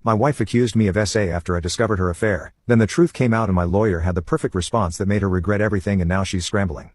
My wife accused me of SA after I discovered her affair, then the truth came out and my lawyer had the perfect response that made her regret everything and now she's scrambling.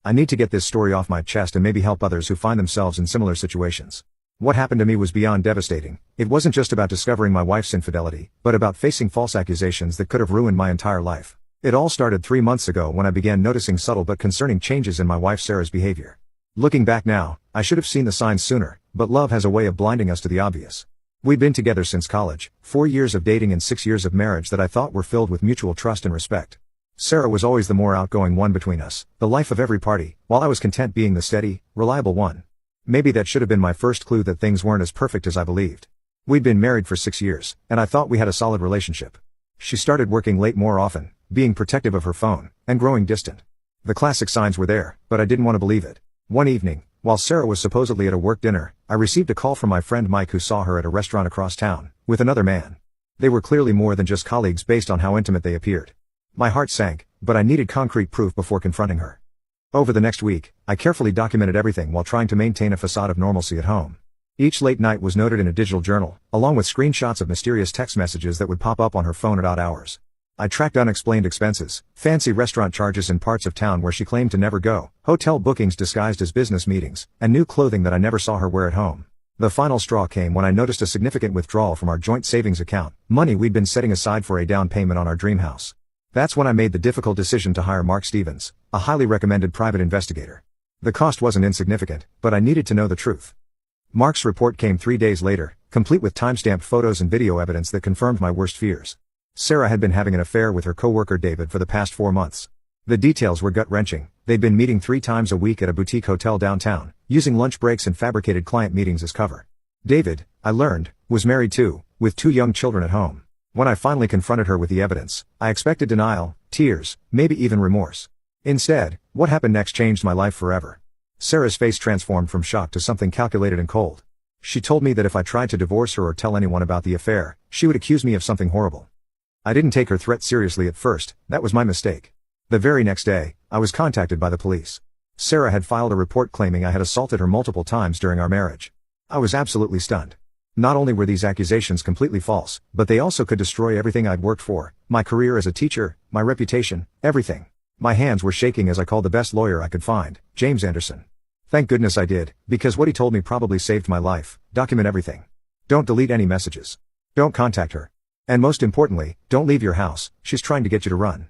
I need to get this story off my chest and maybe help others who find themselves in similar situations. What happened to me was beyond devastating. It wasn't just about discovering my wife's infidelity, but about facing false accusations that could have ruined my entire life. It all started 3 months ago when I began noticing subtle but concerning changes in my wife Sarah's behavior. Looking back now, I should have seen the signs sooner, but love has a way of blinding us to the obvious. We'd been together since college, 4 years of dating and 6 years of marriage that I thought were filled with mutual trust and respect. Sarah was always the more outgoing one between us, the life of every party, while I was content being the steady, reliable one. Maybe that should have been my first clue that things weren't as perfect as I believed. We'd been married for 6 years, and I thought we had a solid relationship. She started working late more often, being protective of her phone, and growing distant. The classic signs were there, but I didn't want to believe it. One evening, while Sarah was supposedly at a work dinner, I received a call from my friend Mike who saw her at a restaurant across town, with another man. They were clearly more than just colleagues based on how intimate they appeared. My heart sank, but I needed concrete proof before confronting her. Over the next week, I carefully documented everything while trying to maintain a facade of normalcy at home. Each late night was noted in a digital journal, along with screenshots of mysterious text messages that would pop up on her phone at odd hours. I tracked unexplained expenses, fancy restaurant charges in parts of town where she claimed to never go, hotel bookings disguised as business meetings, and new clothing that I never saw her wear at home. The final straw came when I noticed a significant withdrawal from our joint savings account, money we'd been setting aside for a down payment on our dream house. That's when I made the difficult decision to hire Mark Stevens, a highly recommended private investigator. The cost wasn't insignificant, but I needed to know the truth. Mark's report came 3 days later, complete with timestamped photos and video evidence that confirmed my worst fears. Sarah had been having an affair with her co-worker David for the past 4 months. The details were gut-wrenching. They'd been meeting 3 times a week at a boutique hotel downtown, using lunch breaks and fabricated client meetings as cover. David, I learned, was married too, with 2 young children at home. When I finally confronted her with the evidence, I expected denial, tears, maybe even remorse. Instead, what happened next changed my life forever. Sarah's face transformed from shock to something calculated and cold. She told me that if I tried to divorce her or tell anyone about the affair, she would accuse me of something horrible. I didn't take her threat seriously at first, that was my mistake. The very next day, I was contacted by the police. Sarah had filed a report claiming I had assaulted her multiple times during our marriage. I was absolutely stunned. Not only were these accusations completely false, but they also could destroy everything I'd worked for, my career as a teacher, my reputation, everything. My hands were shaking as I called the best lawyer I could find, James Anderson. Thank goodness I did, because what he told me probably saved my life. Document everything. Don't delete any messages. Don't contact her. And most importantly, don't leave your house, she's trying to get you to run.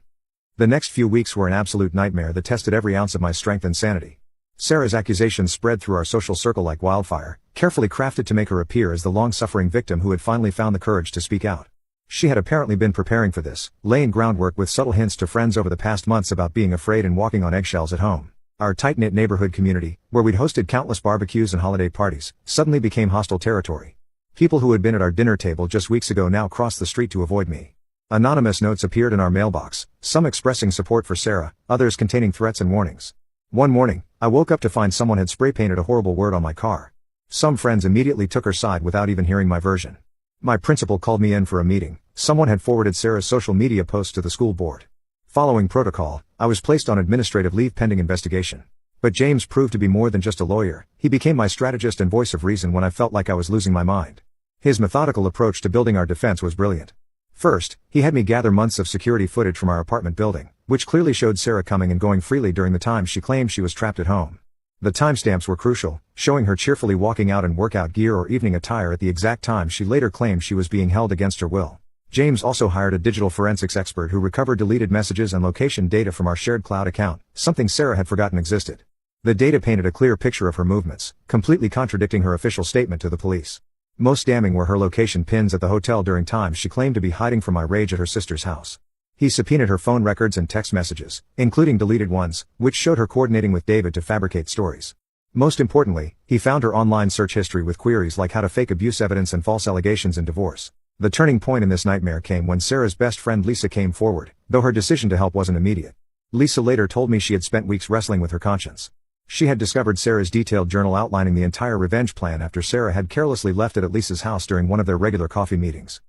The next few weeks were an absolute nightmare that tested every ounce of my strength and sanity. Sarah's accusations spread through our social circle like wildfire, carefully crafted to make her appear as the long-suffering victim who had finally found the courage to speak out. She had apparently been preparing for this, laying groundwork with subtle hints to friends over the past months about being afraid and walking on eggshells at home. Our tight-knit neighborhood community, where we'd hosted countless barbecues and holiday parties, suddenly became hostile territory. People who had been at our dinner table just weeks ago now crossed the street to avoid me. Anonymous notes appeared in our mailbox, some expressing support for Sarah, others containing threats and warnings. One morning, I woke up to find someone had spray-painted a horrible word on my car. Some friends immediately took her side without even hearing my version. My principal called me in for a meeting. Someone had forwarded Sarah's social media posts to the school board. Following protocol, I was placed on administrative leave pending investigation. But James proved to be more than just a lawyer. He became my strategist and voice of reason when I felt like I was losing my mind. His methodical approach to building our defense was brilliant. First, he had me gather months of security footage from our apartment building, which clearly showed Sarah coming and going freely during the time she claimed she was trapped at home. The timestamps were crucial, showing her cheerfully walking out in workout gear or evening attire at the exact time she later claimed she was being held against her will. James also hired a digital forensics expert who recovered deleted messages and location data from our shared cloud account, something Sarah had forgotten existed. The data painted a clear picture of her movements, completely contradicting her official statement to the police. Most damning were her location pins at the hotel during times she claimed to be hiding from my rage at her sister's house. He subpoenaed her phone records and text messages, including deleted ones, which showed her coordinating with David to fabricate stories. Most importantly, he found her online search history with queries like how to fake abuse evidence and false allegations in divorce. The turning point in this nightmare came when Sarah's best friend Lisa came forward, though her decision to help wasn't immediate. Lisa later told me she had spent weeks wrestling with her conscience. She had discovered Sarah's detailed journal outlining the entire revenge plan after Sarah had carelessly left it at Lisa's house during one of their regular coffee meetings.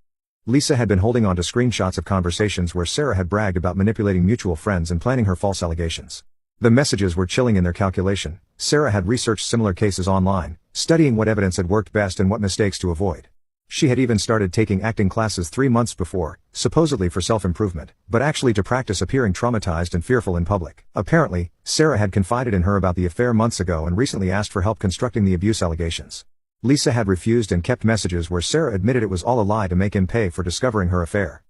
Lisa had been holding on to screenshots of conversations where Sarah had bragged about manipulating mutual friends and planning her false allegations. The messages were chilling in their calculation. Sarah had researched similar cases online, studying what evidence had worked best and what mistakes to avoid. She had even started taking acting classes 3 months before, supposedly for self-improvement, but actually to practice appearing traumatized and fearful in public. Apparently, Sarah had confided in her about the affair months ago and recently asked for help constructing the abuse allegations. Lisa had refused and kept messages where Sarah admitted it was all a lie to make him pay for discovering her affair.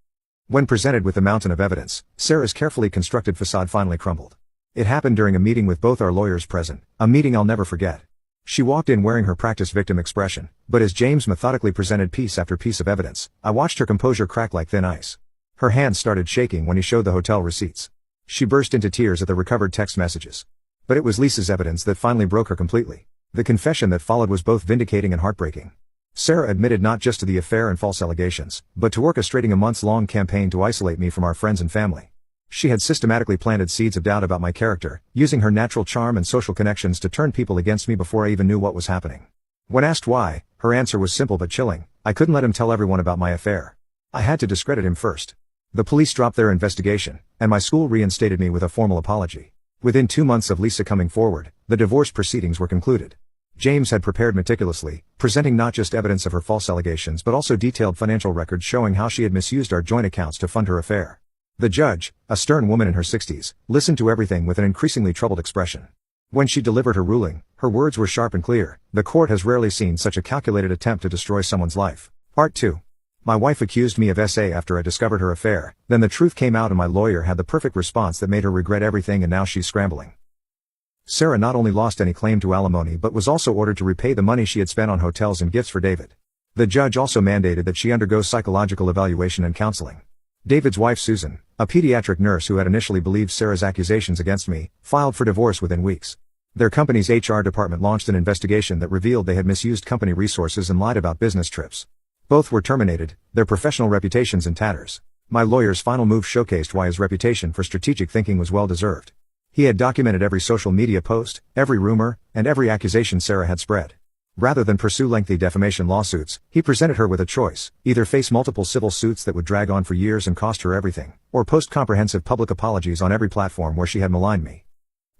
When presented with the mountain of evidence, Sarah's carefully constructed facade finally crumbled. It happened during a meeting with both our lawyers present, a meeting I'll never forget. She walked in wearing her practice victim expression, but as James methodically presented piece after piece of evidence, I watched her composure crack like thin ice. Her hands started shaking when he showed the hotel receipts. She burst into tears at the recovered text messages. But it was Lisa's evidence that finally broke her completely. The confession that followed was both vindicating and heartbreaking. Sarah admitted not just to the affair and false allegations, but to orchestrating a months-long campaign to isolate me from our friends and family. She had systematically planted seeds of doubt about my character, using her natural charm and social connections to turn people against me before I even knew what was happening. When asked why, her answer was simple but chilling: I couldn't let him tell everyone about my affair. I had to discredit him first. The police dropped their investigation, and my school reinstated me with a formal apology. Within 2 months of Lisa coming forward, the divorce proceedings were concluded. James had prepared meticulously, presenting not just evidence of her false allegations but also detailed financial records showing how she had misused our joint accounts to fund her affair. The judge, a stern woman in her 60s, listened to everything with an increasingly troubled expression. When she delivered her ruling, her words were sharp and clear: the court has rarely seen such a calculated attempt to destroy someone's life. Part 2. My wife accused me of SA after I discovered her affair, then the truth came out and my lawyer had the perfect response that made her regret everything, and now she's scrambling. Sarah not only lost any claim to alimony but was also ordered to repay the money she had spent on hotels and gifts for David. The judge also mandated that she undergo psychological evaluation and counseling. David's wife Susan, a pediatric nurse who had initially believed Sarah's accusations against me, filed for divorce within weeks. Their company's HR department launched an investigation that revealed they had misused company resources and lied about business trips. Both were terminated, their professional reputations in tatters. My lawyer's final move showcased why his reputation for strategic thinking was well deserved. He had documented every social media post, every rumor, and every accusation Sarah had spread. Rather than pursue lengthy defamation lawsuits, he presented her with a choice: either face multiple civil suits that would drag on for years and cost her everything, or post comprehensive public apologies on every platform where she had maligned me.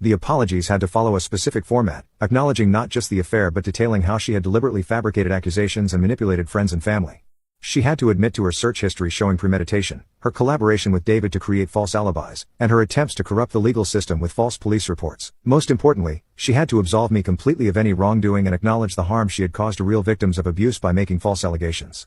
The apologies had to follow a specific format, acknowledging not just the affair but detailing how she had deliberately fabricated accusations and manipulated friends and family. She had to admit to her search history showing premeditation, her collaboration with David to create false alibis, and her attempts to corrupt the legal system with false police reports. Most importantly, she had to absolve me completely of any wrongdoing and acknowledge the harm she had caused to real victims of abuse by making false allegations.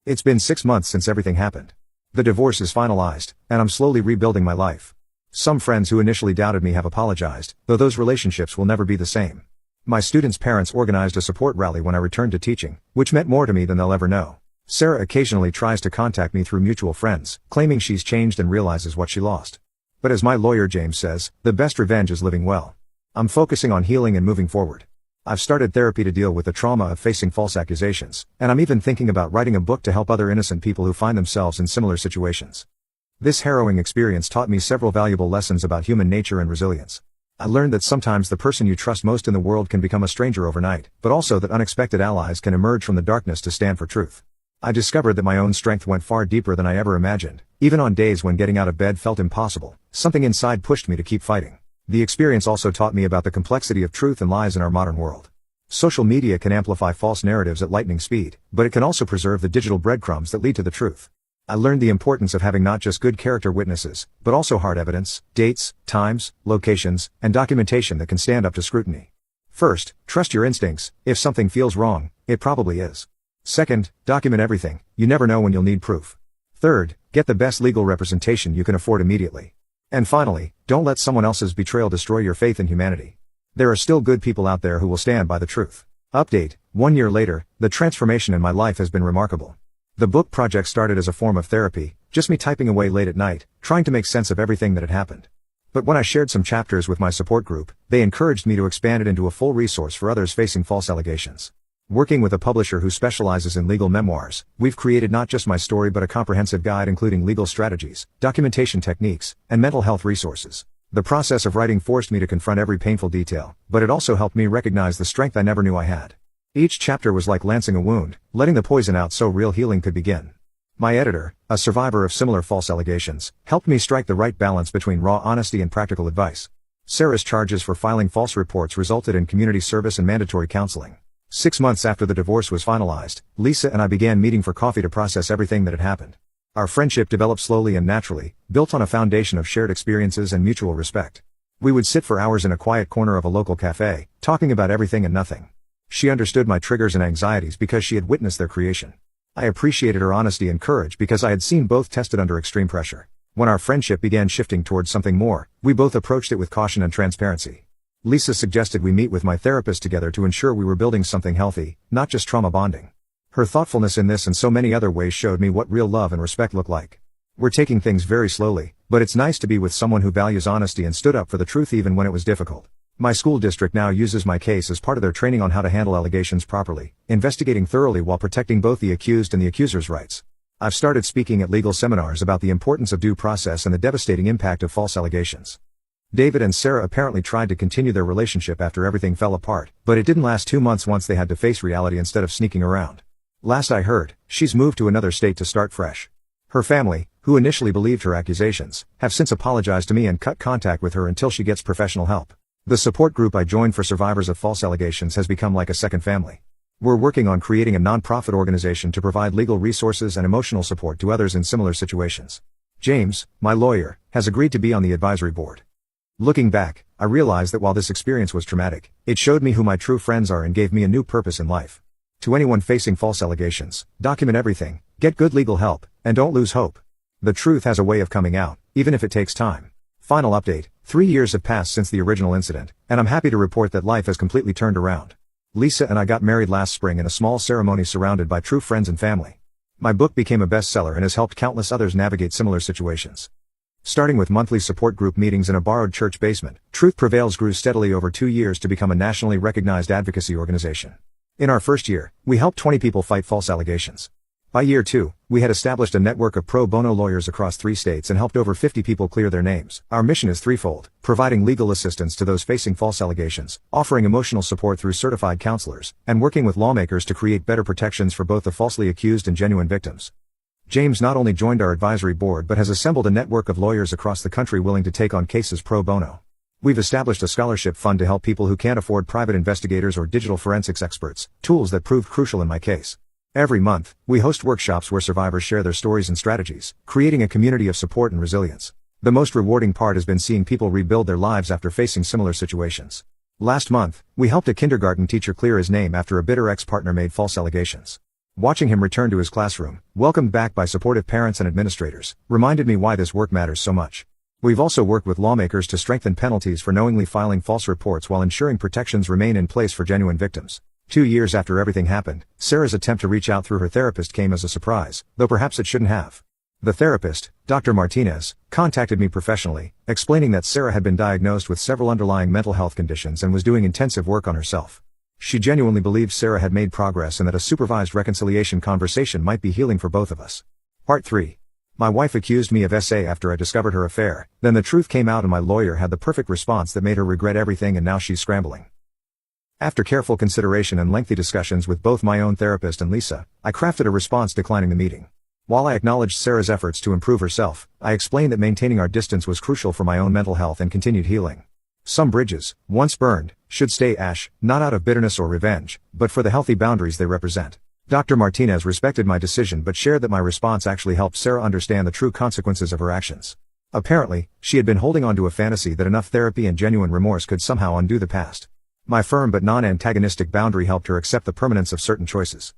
It's been 6 months since everything happened. The divorce is finalized, and I'm slowly rebuilding my life. Some friends who initially doubted me have apologized, though those relationships will never be the same. My students' parents organized a support rally when I returned to teaching, which meant more to me than they'll ever know. Sarah occasionally tries to contact me through mutual friends, claiming she's changed and realizes what she lost. But as my lawyer James says, the best revenge is living well. I'm focusing on healing and moving forward. I've started therapy to deal with the trauma of facing false accusations, and I'm even thinking about writing a book to help other innocent people who find themselves in similar situations. This harrowing experience taught me several valuable lessons about human nature and resilience. I learned that sometimes the person you trust most in the world can become a stranger overnight, but also that unexpected allies can emerge from the darkness to stand for truth. I discovered that my own strength went far deeper than I ever imagined. Even on days when getting out of bed felt impossible, something inside pushed me to keep fighting. The experience also taught me about the complexity of truth and lies in our modern world. Social media can amplify false narratives at lightning speed, but it can also preserve the digital breadcrumbs that lead to the truth. I learned the importance of having not just good character witnesses, but also hard evidence, dates, times, locations, and documentation that can stand up to scrutiny. First, trust your instincts. If something feels wrong, it probably is. Second, document everything. You never know when you'll need proof. Third, get the best legal representation you can afford immediately. And finally, don't let someone else's betrayal destroy your faith in humanity. There are still good people out there who will stand by the truth. Update: 1 year later, the transformation in my life has been remarkable. The book project started as a form of therapy, just me typing away late at night, trying to make sense of everything that had happened. But when I shared some chapters with my support group, they encouraged me to expand it into a full resource for others facing false allegations. Working with a publisher who specializes in legal memoirs, we've created not just my story but a comprehensive guide including legal strategies, documentation techniques, and mental health resources. The process of writing forced me to confront every painful detail, but it also helped me recognize the strength I never knew I had. Each chapter was like lancing a wound, letting the poison out so real healing could begin. My editor, a survivor of similar false allegations, helped me strike the right balance between raw honesty and practical advice. Sarah's charges for filing false reports resulted in community service and mandatory counseling. 6 months after the divorce was finalized, Lisa and I began meeting for coffee to process everything that had happened. Our friendship developed slowly and naturally, built on a foundation of shared experiences and mutual respect. We would sit for hours in a quiet corner of a local cafe, talking about everything and nothing. She understood my triggers and anxieties because she had witnessed their creation. I appreciated her honesty and courage because I had seen both tested under extreme pressure. When our friendship began shifting towards something more, we both approached it with caution and transparency. Lisa suggested we meet with my therapist together to ensure we were building something healthy, not just trauma bonding. Her thoughtfulness in this and so many other ways showed me what real love and respect look like. We're taking things very slowly, but it's nice to be with someone who values honesty and stood up for the truth even when it was difficult. My school district now uses my case as part of their training on how to handle allegations properly, investigating thoroughly while protecting both the accused and the accuser's rights. I've started speaking at legal seminars about the importance of due process and the devastating impact of false allegations. David and Sarah apparently tried to continue their relationship after everything fell apart, but it didn't last 2 months once they had to face reality instead of sneaking around. Last I heard, she's moved to another state to start fresh. Her family, who initially believed her accusations, have since apologized to me and cut contact with her until she gets professional help. The support group I joined for survivors of false allegations has become like a second family. We're working on creating a non-profit organization to provide legal resources and emotional support to others in similar situations. James, my lawyer, has agreed to be on the advisory board. Looking back, I realized that while this experience was traumatic, it showed me who my true friends are and gave me a new purpose in life. To anyone facing false allegations, document everything, get good legal help, and don't lose hope. The truth has a way of coming out, even if it takes time. Final update, 3 years have passed since the original incident, and I'm happy to report that life has completely turned around. Lisa and I got married last spring in a small ceremony surrounded by true friends and family. My book became a bestseller and has helped countless others navigate similar situations. Starting with monthly support group meetings in a borrowed church basement, Truth Prevails grew steadily over 2 years to become a nationally recognized advocacy organization. In our first year, we helped 20 people fight false allegations. By year 2, we had established a network of pro bono lawyers across 3 states and helped over 50 people clear their names. Our mission is threefold: providing legal assistance to those facing false allegations, offering emotional support through certified counselors, and working with lawmakers to create better protections for both the falsely accused and genuine victims. James not only joined our advisory board but has assembled a network of lawyers across the country willing to take on cases pro bono. We've established a scholarship fund to help people who can't afford private investigators or digital forensics experts, tools that proved crucial in my case. Every month, we host workshops where survivors share their stories and strategies, creating a community of support and resilience. The most rewarding part has been seeing people rebuild their lives after facing similar situations. Last month, we helped a kindergarten teacher clear his name after a bitter ex-partner made false allegations. Watching him return to his classroom, welcomed back by supportive parents and administrators, reminded me why this work matters so much. We've also worked with lawmakers to strengthen penalties for knowingly filing false reports while ensuring protections remain in place for genuine victims. 2 years after everything happened, Sarah's attempt to reach out through her therapist came as a surprise, though perhaps it shouldn't have. The therapist, Dr. Martinez, contacted me professionally, explaining that Sarah had been diagnosed with several underlying mental health conditions and was doing intensive work on herself. She genuinely believed Sarah had made progress and that a supervised reconciliation conversation might be healing for both of us. Part 3. My wife accused me of SA after I discovered her affair, then the truth came out and my lawyer had the perfect response that made her regret everything and now she's scrambling. After careful consideration and lengthy discussions with both my own therapist and Lisa, I crafted a response declining the meeting. While I acknowledged Sarah's efforts to improve herself, I explained that maintaining our distance was crucial for my own mental health and continued healing. Some bridges, once burned, should stay ash, not out of bitterness or revenge, but for the healthy boundaries they represent. Dr. Martinez respected my decision but shared that my response actually helped Sarah understand the true consequences of her actions. Apparently, she had been holding on to a fantasy that enough therapy and genuine remorse could somehow undo the past. My firm but non-antagonistic boundary helped her accept the permanence of certain choices.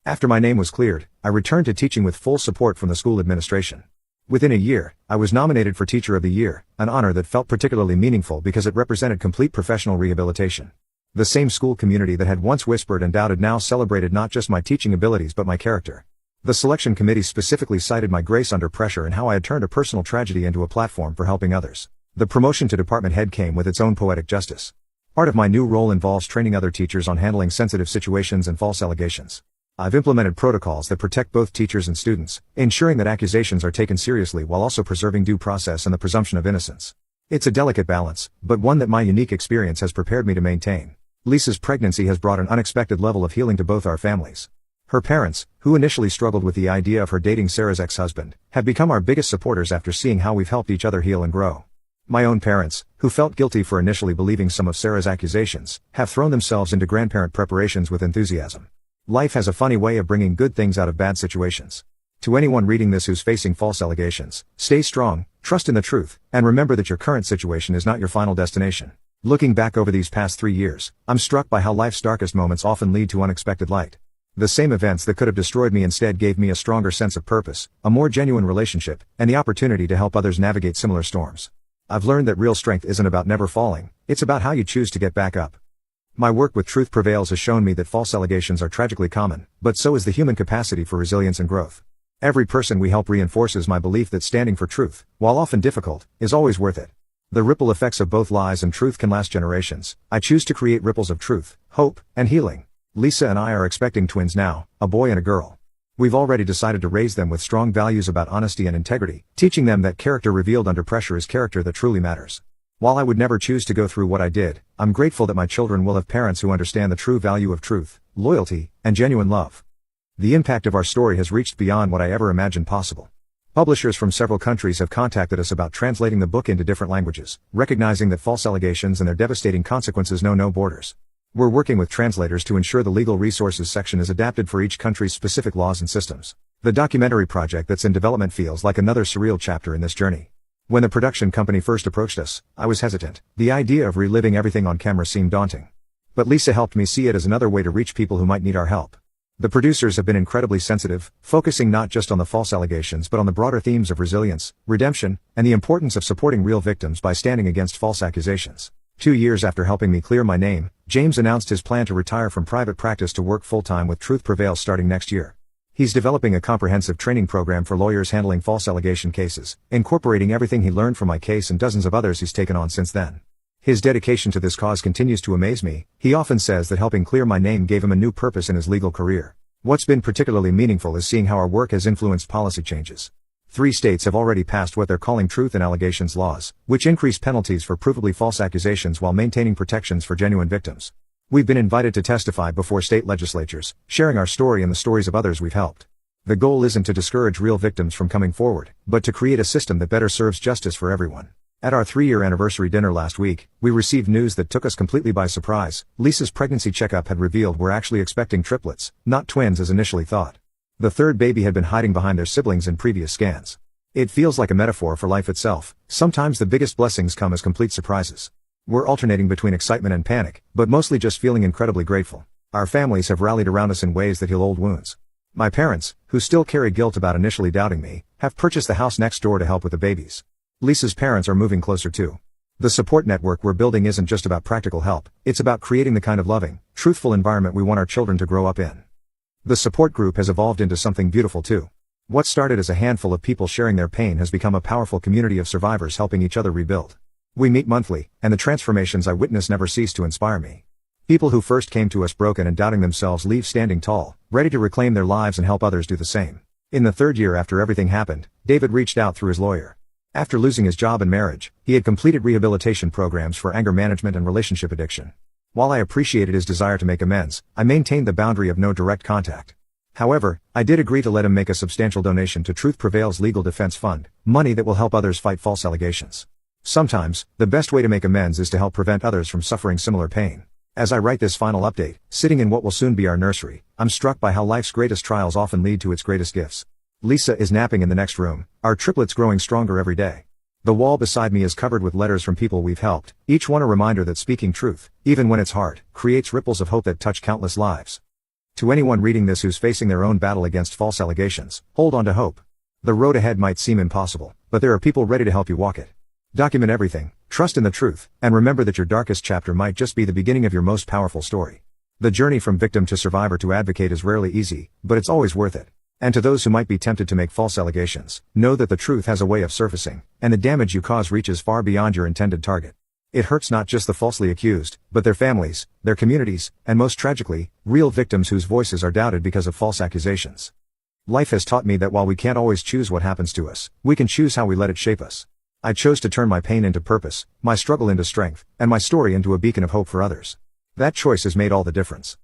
After my name was cleared, I returned to teaching with full support from the school administration. Within a year, I was nominated for Teacher of the Year, an honor that felt particularly meaningful because it represented complete professional rehabilitation. The same school community that had once whispered and doubted now celebrated not just my teaching abilities but my character. The selection committee specifically cited my grace under pressure and how I had turned a personal tragedy into a platform for helping others. The promotion to department head came with its own poetic justice. Part of my new role involves training other teachers on handling sensitive situations and false allegations. I've implemented protocols that protect both teachers and students, ensuring that accusations are taken seriously while also preserving due process and the presumption of innocence. It's a delicate balance, but one that my unique experience has prepared me to maintain. Lisa's pregnancy has brought an unexpected level of healing to both our families. Her parents, who initially struggled with the idea of her dating Sarah's ex-husband, have become our biggest supporters after seeing how we've helped each other heal and grow. My own parents, who felt guilty for initially believing some of Sarah's accusations, have thrown themselves into grandparent preparations with enthusiasm. Life has a funny way of bringing good things out of bad situations. To anyone reading this who's facing false allegations, stay strong, trust in the truth, and remember that your current situation is not your final destination. Looking back over these past 3 years, I'm struck by how life's darkest moments often lead to unexpected light. The same events that could have destroyed me instead gave me a stronger sense of purpose, a more genuine relationship, and the opportunity to help others navigate similar storms. I've learned that real strength isn't about never falling, it's about how you choose to get back up. My work with Truth Prevails has shown me that false allegations are tragically common, but so is the human capacity for resilience and growth. Every person we help reinforces my belief that standing for truth, while often difficult, is always worth it. The ripple effects of both lies and truth can last generations. I choose to create ripples of truth, hope, and healing. Lisa and I are expecting twins now, a boy and a girl. We've already decided to raise them with strong values about honesty and integrity, teaching them that character revealed under pressure is character that truly matters. While I would never choose to go through what I did, I'm grateful that my children will have parents who understand the true value of truth, loyalty, and genuine love. The impact of our story has reached beyond what I ever imagined possible. Publishers from several countries have contacted us about translating the book into different languages, recognizing that false allegations and their devastating consequences know no borders. We're working with translators to ensure the legal resources section is adapted for each country's specific laws and systems. The documentary project that's in development feels like another surreal chapter in this journey. When the production company first approached us, I was hesitant. The idea of reliving everything on camera seemed daunting. But Lisa helped me see it as another way to reach people who might need our help. The producers have been incredibly sensitive, focusing not just on the false allegations but on the broader themes of resilience, redemption, and the importance of supporting real victims by standing against false accusations. 2 years after helping me clear my name, James announced his plan to retire from private practice to work full-time with Truth Prevails starting next year. He's developing a comprehensive training program for lawyers handling false allegation cases, incorporating everything he learned from my case and dozens of others he's taken on since then. His dedication to this cause continues to amaze me. He often says that helping clear my name gave him a new purpose in his legal career. What's been particularly meaningful is seeing how our work has influenced policy changes. 3 states have already passed what they're calling truth in allegations laws, which increase penalties for provably false accusations while maintaining protections for genuine victims. We've been invited to testify before state legislatures, sharing our story and the stories of others we've helped. The goal isn't to discourage real victims from coming forward, but to create a system that better serves justice for everyone. At our 3-year anniversary dinner last week, we received news that took us completely by surprise. Lisa's pregnancy checkup had revealed we're actually expecting triplets, not twins as initially thought. The 3rd baby had been hiding behind their siblings in previous scans. It feels like a metaphor for life itself. Sometimes the biggest blessings come as complete surprises. We're alternating between excitement and panic, but mostly just feeling incredibly grateful. Our families have rallied around us in ways that heal old wounds. My parents, who still carry guilt about initially doubting me, have purchased the house next door to help with the babies. Lisa's parents are moving closer too. The support network we're building isn't just about practical help, it's about creating the kind of loving, truthful environment we want our children to grow up in. The support group has evolved into something beautiful too. What started as a handful of people sharing their pain has become a powerful community of survivors helping each other rebuild. We meet monthly, and the transformations I witness never cease to inspire me. People who first came to us broken and doubting themselves leave standing tall, ready to reclaim their lives and help others do the same. In the 3rd year after everything happened, David reached out through his lawyer. After losing his job and marriage, he had completed rehabilitation programs for anger management and relationship addiction. While I appreciated his desire to make amends, I maintained the boundary of no direct contact. However, I did agree to let him make a substantial donation to Truth Prevails Legal Defense Fund, money that will help others fight false allegations. Sometimes, the best way to make amends is to help prevent others from suffering similar pain. As I write this final update, sitting in what will soon be our nursery, I'm struck by how life's greatest trials often lead to its greatest gifts. Lisa is napping in the next room, our triplets growing stronger every day. The wall beside me is covered with letters from people we've helped, each one a reminder that speaking truth, even when it's hard, creates ripples of hope that touch countless lives. To anyone reading this who's facing their own battle against false allegations, hold on to hope. The road ahead might seem impossible, but there are people ready to help you walk it. Document everything, trust in the truth, and remember that your darkest chapter might just be the beginning of your most powerful story. The journey from victim to survivor to advocate is rarely easy, but it's always worth it. And to those who might be tempted to make false allegations, know that the truth has a way of surfacing, and the damage you cause reaches far beyond your intended target. It hurts not just the falsely accused, but their families, their communities, and most tragically, real victims whose voices are doubted because of false accusations. Life has taught me that while we can't always choose what happens to us, we can choose how we let it shape us. I chose to turn my pain into purpose, my struggle into strength, and my story into a beacon of hope for others. That choice has made all the difference.